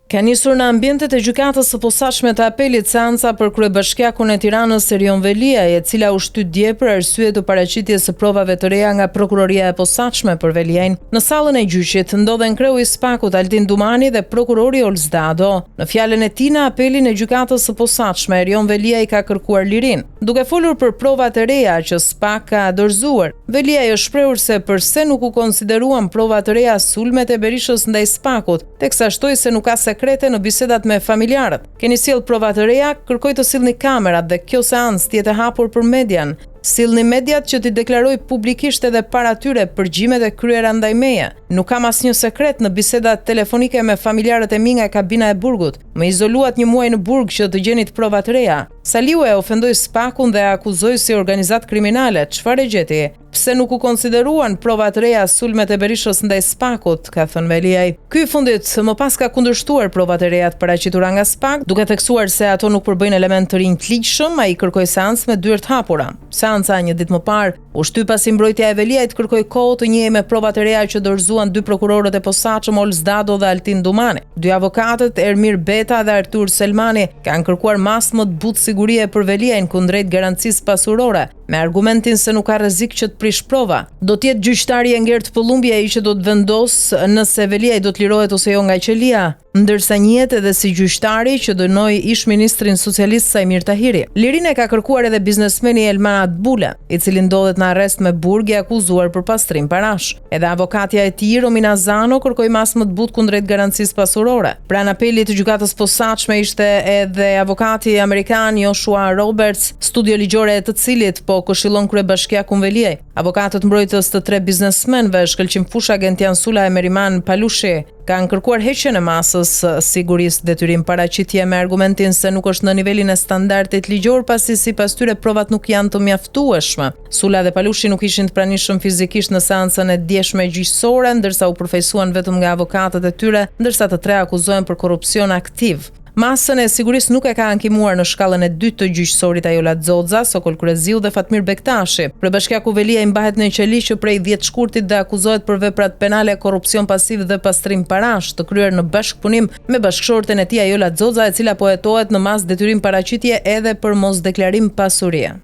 Ka nisur në ambientet e gjykatës së posaçme të apelit seanca për kryebashkiakun e Tiranës Erion Veliaj, e cila u shtyt dje për arsye të paraqitjes së provave të reja nga prokuroria e posaçme për Veliajin. Në sallën e gjyqit ndodhen kreu i SPAK-ut Altin Dumani dhe prokurori Olzdado. Në fjalën e tij në apelin e gjykatës së posaçme, Erion Veliaj ka kërkuar lirinë. Duke folur për provat e reja që SPAK ka dorëzuar, Veliaj është shprehur se pse nuk u konsideruan provat e reja sulmet e Berishës ndaj SPAK-ut, teksa shtoi se nuk ka sekrete në bisedat me familjarët. Keni sjell prova të reja, kërkoj të sillni kamerat dhe kjo seancë të jetë e hapur për median. Sillni mediat që t'i deklaroj publikisht edhe para tyre përgjimet e kryera ndaj meje. Nuk kam asnjë sekret në bisedat telefonike me familjarët e mi nga kabina e burgut. Më izoluat një muaj në burg që të gjenit prova të reja. Saliu e ofendoi SPAK-un dhe akuzoi si organizat kriminale. Çfarë gjeti? Pse nuk u konsideruan provat reja sulmet e Berishës ndaj SPAK-ut, ka thënë Veliaj. Ky i fundit më pas ka kundërshtuar provat e reja të paraqitura nga SPAK, duke theksuar se ato nuk përbëjnë element të rinj të ligjshëm. Ai kërkoi seancë me dyert hapura. Seanca një ditë më parë u shtyp pasi mbrojtja e Veliajt kërkoi kohë të njëjë me provat e reja që dorëzuan dy prokurorët e posaçëm Olzdado dhe Altin Dumani. Dy avokatët Ermir Beta dhe Artur Selmani kanë kërkuar masë më të butë sigurie për Veliajin kundrejt garancisë pasurore, me argumentin se nuk ka rrezik që të prish prova. Do të jetë gjyqtari Engert Pëllumbje ai që do të vendos nëse Veliaj do të lirohet ose jo nga qelia, ndërsa njihet edhe si gjyqtari që dënoi ish-ministrin socialist Sajmir Tahiri. Lirinë ka kërkuar edhe biznesmeni Elman Atbula, i cili ndodhet në arrest me burg i akuzuar për pastrim parash. Edhe avokatja e tij Romina Zano kërkoi masë më të butë kundrejt garancisë pasurore. Pranë apelit të gjykatës posaçme ishte edhe avokati amerikan Joshua Roberts, studio ligjore e të cilit po këshillon kryebashkiakun Veliaj. Avokatët mbrojtës të tre biznesmenëve, shkëlqim fush agentian Sula e Meriman Palushi, kanë kërkuar heqjen e masës sigurisë detyrim paraqitje me argumentin se nuk është në nivelin e standardit ligjor pasi sipas tyre provat nuk janë të mjaftueshme. Sula dhe Palushi nuk ishin të pranishëm fizikisht në seancën e djeshme gjyqësore, ndërsa u përfaqësuan vetëm nga avokatët e tyre, ndërsa të tre akuzohen për korrupsion aktiv. Masën e sigurisë nuk e ka ankimuar në shkallën e dytë të gjyqësorit Ajola Xoxa, Sokol Kureziu dhe Fatmir Bektashi. Kryebashkiaku Veliaj mbahet në qeli që prej 10 shkurtit dhe akuzohet për veprat penale, korrupsion pasiv dhe pastrim parash, të kryer në bashkëpunim me bashkëshorten e tij Ajola Xoxa, e cila po hetohet në mas detyrim paraqitje edhe për mosdeklarim pasurie.